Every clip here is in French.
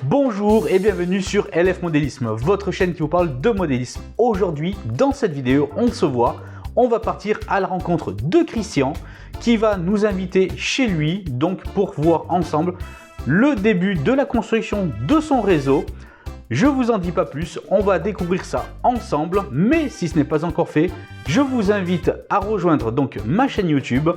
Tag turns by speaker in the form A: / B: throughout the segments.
A: Bonjour et bienvenue sur LF Modélisme, votre chaîne qui vous parle de modélisme. Aujourd'hui, dans cette vidéo, on se voit, on va partir à la rencontre de Christian qui va nous inviter chez lui donc pour voir ensemble le début de la construction de son réseau. Je vous en dis pas plus, on va découvrir ça ensemble, mais si ce n'est pas encore fait, je vous invite à rejoindre donc ma chaîne YouTube.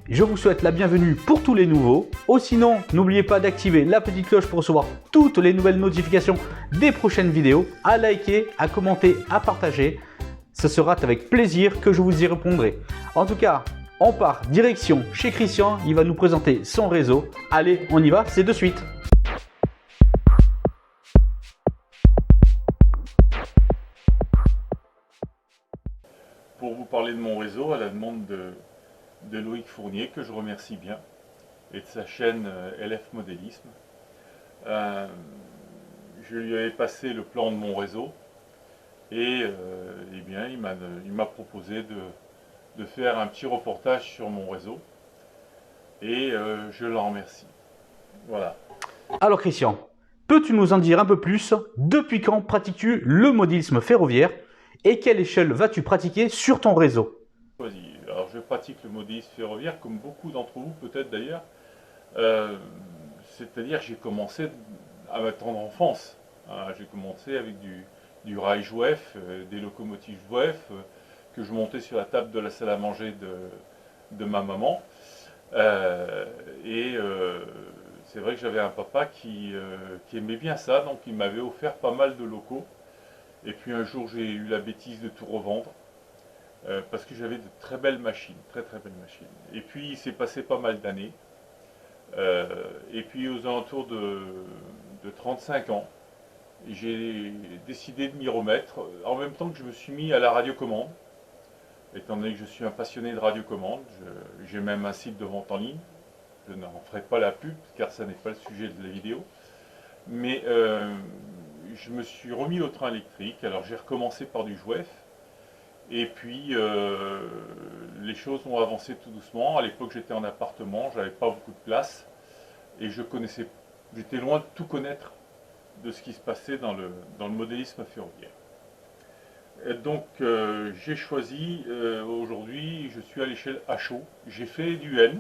A: Je vous souhaite la bienvenue pour tous les nouveaux. Sinon, n'oubliez pas d'activer la petite cloche pour recevoir toutes les nouvelles notifications des prochaines vidéos, à liker, à commenter, à partager. Ce sera avec plaisir que je vous y répondrai. En tout cas, on part direction chez Christian, il va nous présenter son réseau. Allez, on y va, c'est de suite.
B: Pour vous parler de mon réseau à la demande de Loïc Fournier, que je remercie bien, et de sa chaîne LF Modélisme. Je lui avais passé le plan de mon réseau et eh bien, il m'a proposé de faire un petit reportage sur mon réseau et je l'en remercie. Voilà.
A: Alors Christian, peux-tu nous en dire un peu plus? Depuis quand pratiques-tu le modélisme ferroviaire et quelle échelle vas-tu pratiquer sur ton réseau?
B: Alors je pratique le modélisme ferroviaire comme beaucoup d'entre vous peut-être d'ailleurs. C'est-à-dire que j'ai commencé à ma tendre enfance. J'ai commencé avec du rail Jouef, des locomotives Jouef que je montais sur la table de la salle à manger de ma maman. C'est vrai que j'avais un papa qui aimait bien ça, donc il m'avait offert pas mal de locaux. Et puis un jour j'ai eu la bêtise de tout revendre parce que j'avais de très belles machines, très belles machines. Et puis il s'est passé pas mal d'années. Et puis aux alentours de 35 ans, j'ai décidé de m'y remettre en même temps que je me suis mis à la radiocommande. Étant donné que je suis un passionné de radiocommande, j'ai même un site de vente en ligne. Je n'en ferai pas la pub car ça n'est pas le sujet de la vidéo. Mais je me suis remis au train électrique. Alors j'ai recommencé par du Jouef. Et puis les choses ont avancé tout doucement. À l'époque j'étais en appartement, j'avais pas beaucoup de place. Et j'étais loin de tout connaître de ce qui se passait dans le modélisme ferroviaire. Et donc j'ai choisi, aujourd'hui je suis à l'échelle HO. J'ai fait du N.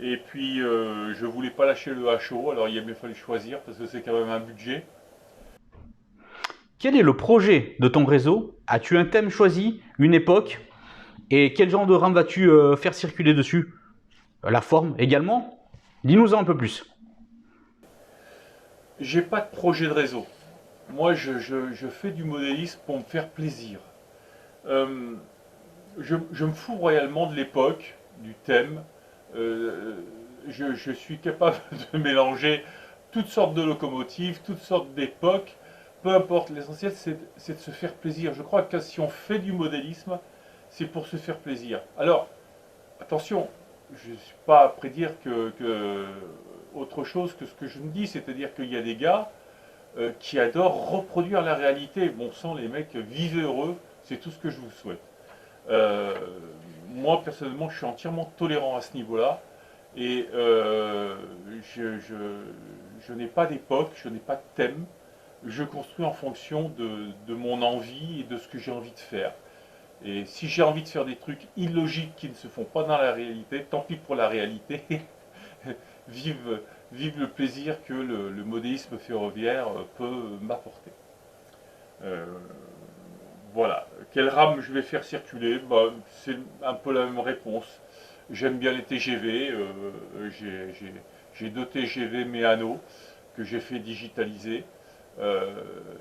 B: Et puis je voulais pas lâcher le HO, alors il a bien fallu choisir parce que c'est quand même un budget.
A: Quel est le projet de ton réseau? As-tu un thème choisi, une époque? Et quel genre de rame vas-tu faire circuler dessus? La forme également? Dis-nous-en un peu plus.
B: J'ai pas de projet de réseau. Moi je fais du modélisme pour me faire plaisir. Je me fous royalement de l'époque, du thème. Je suis capable de mélanger toutes sortes de locomotives, toutes sortes d'époques. Peu importe, l'essentiel c'est de se faire plaisir. Je crois que si on fait du modélisme, c'est pour se faire plaisir. Alors, attention, je ne suis pas à prédire autre chose que ce que je me dis, c'est-à-dire qu'il y a des gars qui adorent reproduire la réalité. Bon sang, les mecs, vivez heureux, c'est tout ce que je vous souhaite. Moi, personnellement, je suis entièrement tolérant à ce niveau-là. Et je n'ai pas d'époque, je n'ai pas de thème. Je construis en fonction de mon envie et de ce que j'ai envie de faire. Et si j'ai envie de faire des trucs illogiques qui ne se font pas dans la réalité, tant pis pour la réalité. vive le plaisir que le modélisme ferroviaire peut m'apporter. Voilà. Quelle rame je vais faire circuler? C'est un peu la même réponse. J'aime bien les TGV. J'ai 2 TGV Meano que j'ai fait digitaliser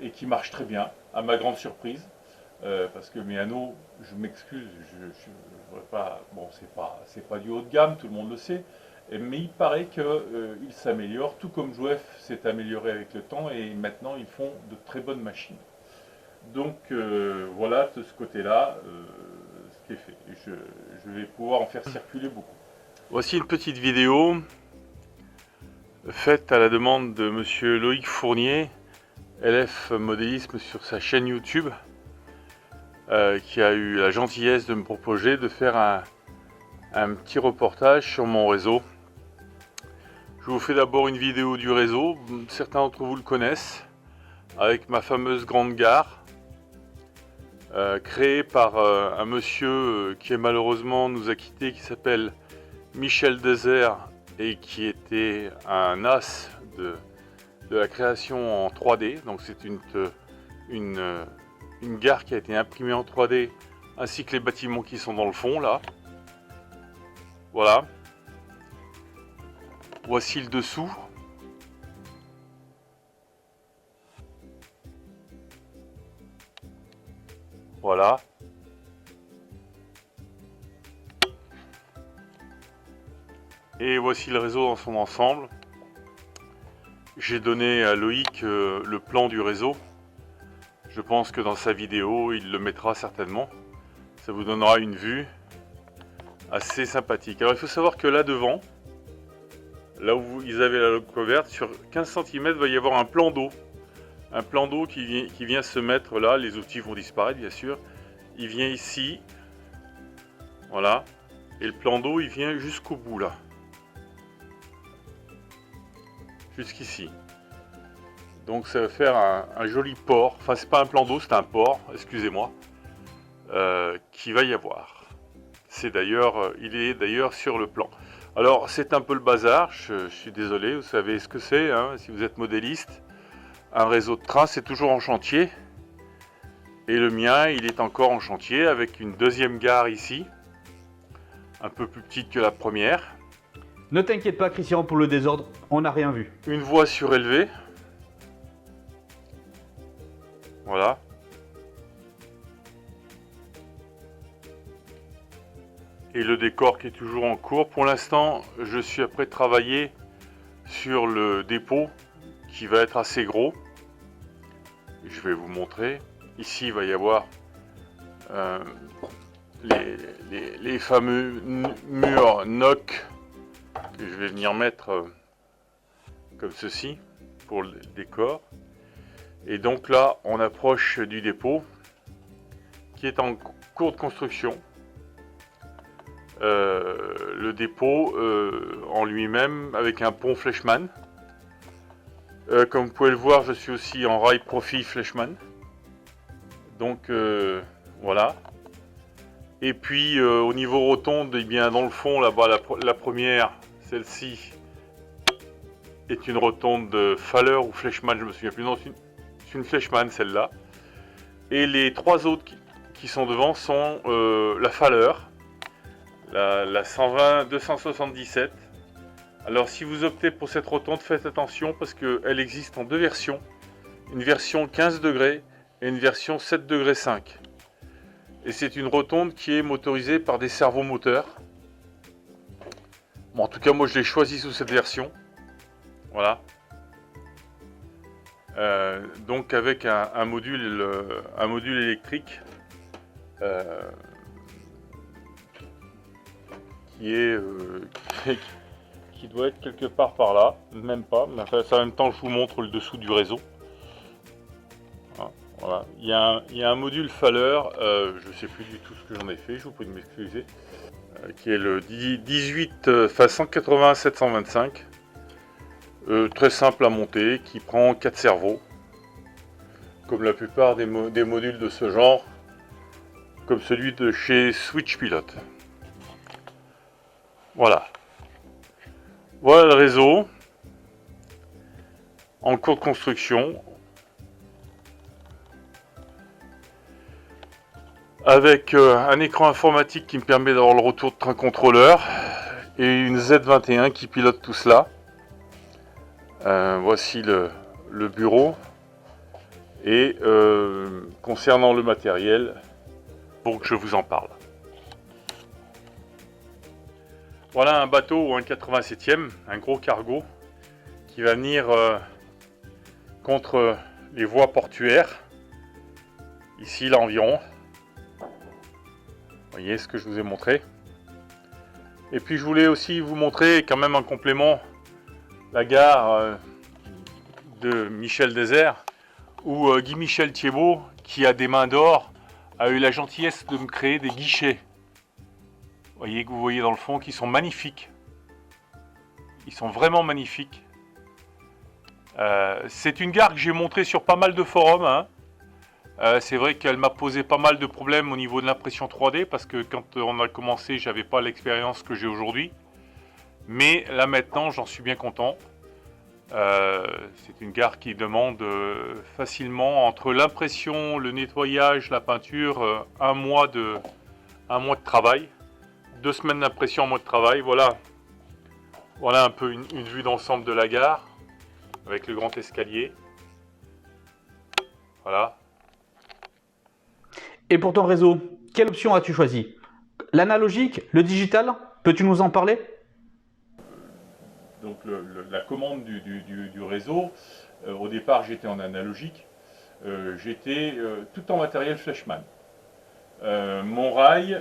B: et qui marchent très bien, à ma grande surprise. Parce que Meano, je m'excuse, bon, c'est pas du haut de gamme, tout le monde le sait. Mais il paraît qu'il s'améliore, tout comme Jouef s'est amélioré avec le temps et maintenant ils font de très bonnes machines. Donc voilà de ce côté-là ce qui est fait. Je vais pouvoir en faire circuler beaucoup. Voici une petite vidéo faite à la demande de monsieur Loïc Fournier, LF Modélisme sur sa chaîne YouTube, qui a eu la gentillesse de me proposer de faire un petit reportage sur mon réseau. Je vous fais d'abord une vidéo du réseau, certains d'entre vous le connaissent, avec ma fameuse grande gare, créée par un monsieur qui malheureusement nous a quittés, qui s'appelle Michel Désert, et qui était un as de la création en 3D. Donc c'est une gare qui a été imprimée en 3D, ainsi que les bâtiments qui sont dans le fond là. Voilà. Voici le dessous. Voilà. Et voici le réseau dans son ensemble. J'ai donné à Loïc le plan du réseau. Je pense que dans sa vidéo, il le mettra certainement. Ça vous donnera une vue assez sympathique. Alors il faut savoir que là devant, là où ils avaient la loco verte, sur 15 cm, il va y avoir un plan d'eau. Un plan d'eau qui vient se mettre là. Les outils vont disparaître bien sûr. Il vient ici. Voilà. Et le plan d'eau, il vient jusqu'au bout là. Jusqu'ici. Donc ça va faire un joli port. Enfin, c'est pas un plan d'eau, c'est un port, excusez-moi. Qui va y avoir. C'est d'ailleurs, il est d'ailleurs sur le plan. Alors c'est un peu le bazar, je suis désolé, vous savez ce que c'est, hein, si vous êtes modéliste. Un réseau de train, c'est toujours en chantier. Et le mien, il est encore en chantier avec une deuxième gare ici, un peu plus petite que la première.
A: Ne t'inquiète pas Christian, pour le désordre, on n'a rien vu.
B: Une voie surélevée. Voilà. Et le décor qui est toujours en cours. Pour l'instant, je suis après travailler sur le dépôt qui va être assez gros. Je vais vous montrer. Ici, il va y avoir les fameux murs NOC que je vais venir mettre comme ceci pour le décor. Et donc là, on approche du dépôt qui est en cours de construction. Le dépôt en lui-même avec un pont Fleischmann. Comme vous pouvez le voir, je suis aussi en rail profil Fleischmann. Donc voilà. Et puis au niveau rotonde, eh bien dans le fond là-bas, la première, celle-ci, est une rotonde de Faller ou Fleischmann, je me souviens plus. Non, c'est une Fleischmann celle-là. Et les trois autres qui sont devant sont la Faller, la 120-277. Alors si vous optez pour cette rotonde, faites attention parce qu'elle existe en deux versions. Une version 15 degrés et une version 7 degrés 5. Et c'est une rotonde qui est motorisée par des servomoteurs. Bon, en tout cas, moi je l'ai choisi sous cette version. Voilà. Donc avec un module électrique qui doit être quelque part par là, même pas, mais enfin, en même temps je vous montre le dessous du réseau. Voilà. Il y a un module Faller, je ne sais plus du tout ce que j'en ai fait, je vous prie de m'excuser, qui est le 180-725, très simple à monter, qui prend 4 servos, comme la plupart des modules de ce genre, comme celui de chez Switch Pilot. Voilà. Voilà le réseau, en cours de construction, avec un écran informatique qui me permet d'avoir le retour de train contrôleur, et une Z21 qui pilote tout cela. Voici le bureau, et concernant le matériel, pour que je vous en parle. Voilà un bateau, un 87e, un gros cargo, qui va venir contre les voies portuaires, ici là environ. Vous voyez ce que je vous ai montré. Et puis je voulais aussi vous montrer quand même en complément la gare de Michel Désert, où Guy Michel Thiebaud, qui a des mains d'or, a eu la gentillesse de me créer des guichets. Vous voyez dans le fond, qui sont magnifiques. Ils sont vraiment magnifiques. C'est une gare que j'ai montrée sur pas mal de forums, hein. C'est vrai qu'elle m'a posé pas mal de problèmes au niveau de l'impression 3D parce que quand on a commencé, j'avais pas l'expérience que j'ai aujourd'hui. Mais là maintenant, j'en suis bien content. C'est une gare qui demande facilement entre l'impression, le nettoyage, la peinture, un mois de travail. 2 semaines d'impression en mois de travail. Voilà un peu une vue d'ensemble de la gare avec le grand escalier. Voilà.
A: Et pour ton réseau, quelle option as-tu choisi? L'analogique, le digital? Peux-tu nous en parler?
B: Donc la commande du réseau, au départ j'étais en analogique, j'étais tout en matériel Fleischmann. Mon rail,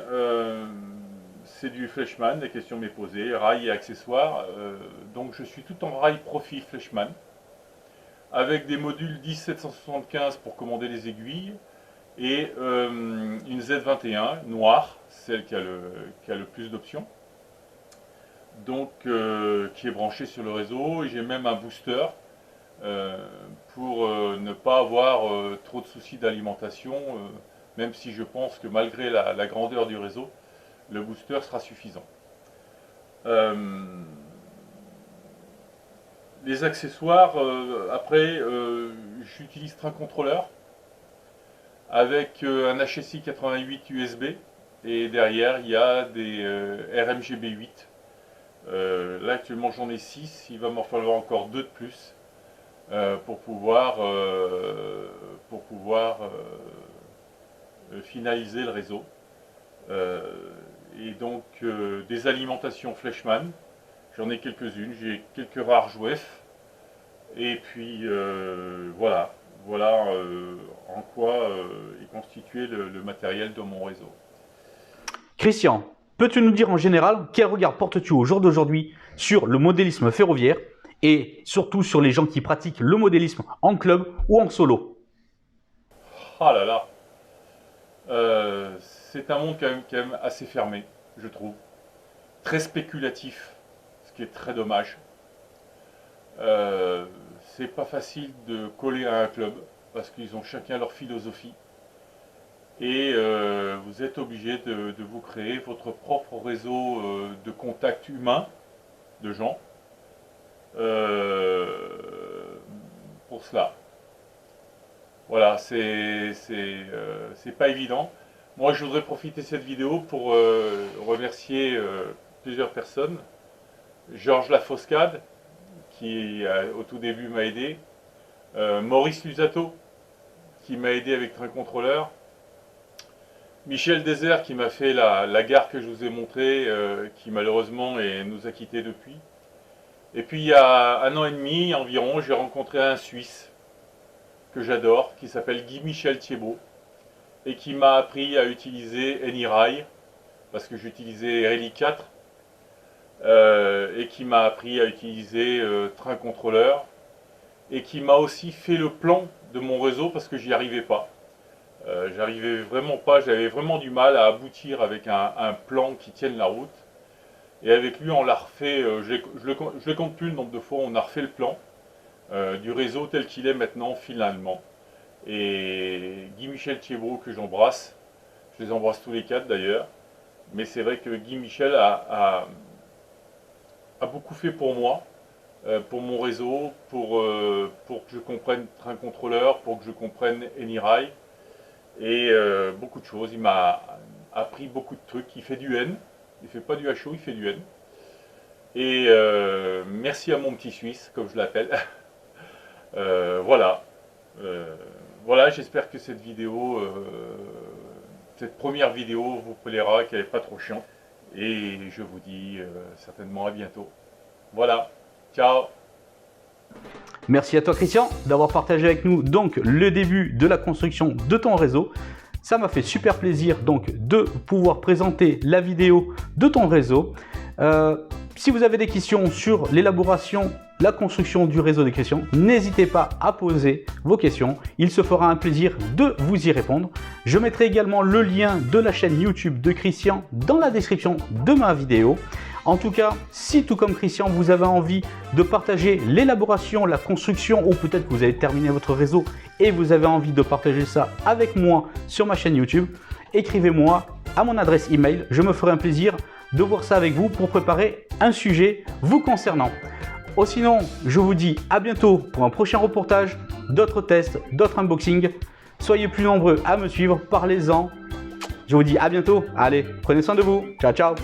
B: c'est du Fleischmann, la question m'est posée, rail et accessoires, donc je suis tout en rail profil Fleischmann, avec des modules 10-775 pour commander les aiguilles, et une Z21 noire, celle qui a le plus d'options. Donc qui est branché sur le réseau, et j'ai même un booster pour ne pas avoir trop de soucis d'alimentation, même si je pense que malgré la grandeur du réseau, le booster sera suffisant. Les accessoires, après j'utilise train contrôleur avec un HSI 88 USB, et derrière il y a des RMGB8. Là actuellement j'en ai 6, il va m'en falloir encore 2 de plus pour pouvoir finaliser le réseau. Et donc des alimentations Fleischmann, j'en ai quelques-unes, j'ai quelques rares jouefs, et puis voilà en quoi est constitué le matériel de mon réseau.
A: Christian, peux-tu nous dire en général quel regard portes-tu au jour d'aujourd'hui sur le modélisme ferroviaire et surtout sur les gens qui pratiquent le modélisme en club ou en solo?
B: Ah là là, c'est un monde quand même assez fermé, je trouve, très spéculatif, ce qui est très dommage. C'est pas facile de coller à un club parce qu'ils ont chacun leur philosophie. Et vous êtes obligé de vous créer votre propre réseau de contacts humains, de gens, pour cela. Voilà, c'est pas évident. Moi, je voudrais profiter de cette vidéo pour remercier plusieurs personnes. Georges Lafoscade, qui au tout début m'a aidé. Maurice Lusato, qui m'a aidé avec Train Contrôleur. Michel Désert qui m'a fait la gare que je vous ai montrée, qui malheureusement nous a quittés depuis. Et puis il y a 1 an et demi environ, j'ai rencontré un Suisse que j'adore, qui s'appelle Guy-Michel Thiebaud, et qui m'a appris à utiliser AnyRail, parce que j'utilisais Rally 4, et qui m'a appris à utiliser Train Contrôleur, et qui m'a aussi fait le plan de mon réseau, parce que j'y arrivais pas. J'arrivais vraiment pas, j'avais vraiment du mal à aboutir avec un plan qui tienne la route. Et avec lui, on l'a refait, je ne compte plus le nombre de fois, on a refait le plan du réseau tel qu'il est maintenant, finalement. Et Guy-Michel Thiebaud, que j'embrasse, je les embrasse tous les 4 d'ailleurs, mais c'est vrai que Guy-Michel a beaucoup fait pour moi, pour mon réseau, pour que je comprenne Train Contrôleur, pour que je comprenne AnyRail. Et beaucoup de choses, il m'a appris beaucoup de trucs, il fait du N, il fait pas du HO, il fait du N. Et merci à mon petit Suisse, comme je l'appelle. Voilà, j'espère que cette vidéo, cette première vidéo vous plaira, qu'elle n'est pas trop chiante. Et je vous dis certainement à bientôt. Voilà, ciao.
A: Merci à toi Christian d'avoir partagé avec nous donc le début de la construction de ton réseau. Ça m'a fait super plaisir donc de pouvoir présenter la vidéo de ton réseau. Si vous avez des questions sur l'élaboration, la construction du réseau de Christian, n'hésitez pas à poser vos questions. Il se fera un plaisir de vous y répondre. Je mettrai également le lien de la chaîne YouTube de Christian dans la description de ma vidéo. En tout cas, si tout comme Christian, vous avez envie de partager l'élaboration, la construction, ou peut-être que vous avez terminé votre réseau et vous avez envie de partager ça avec moi sur ma chaîne YouTube, écrivez-moi à mon adresse email. Je me ferai un plaisir de voir ça avec vous pour préparer un sujet vous concernant. Sinon, je vous dis à bientôt pour un prochain reportage, d'autres tests, d'autres unboxings. Soyez plus nombreux à me suivre, parlez-en. Je vous dis à bientôt. Allez, prenez soin de vous. Ciao, ciao.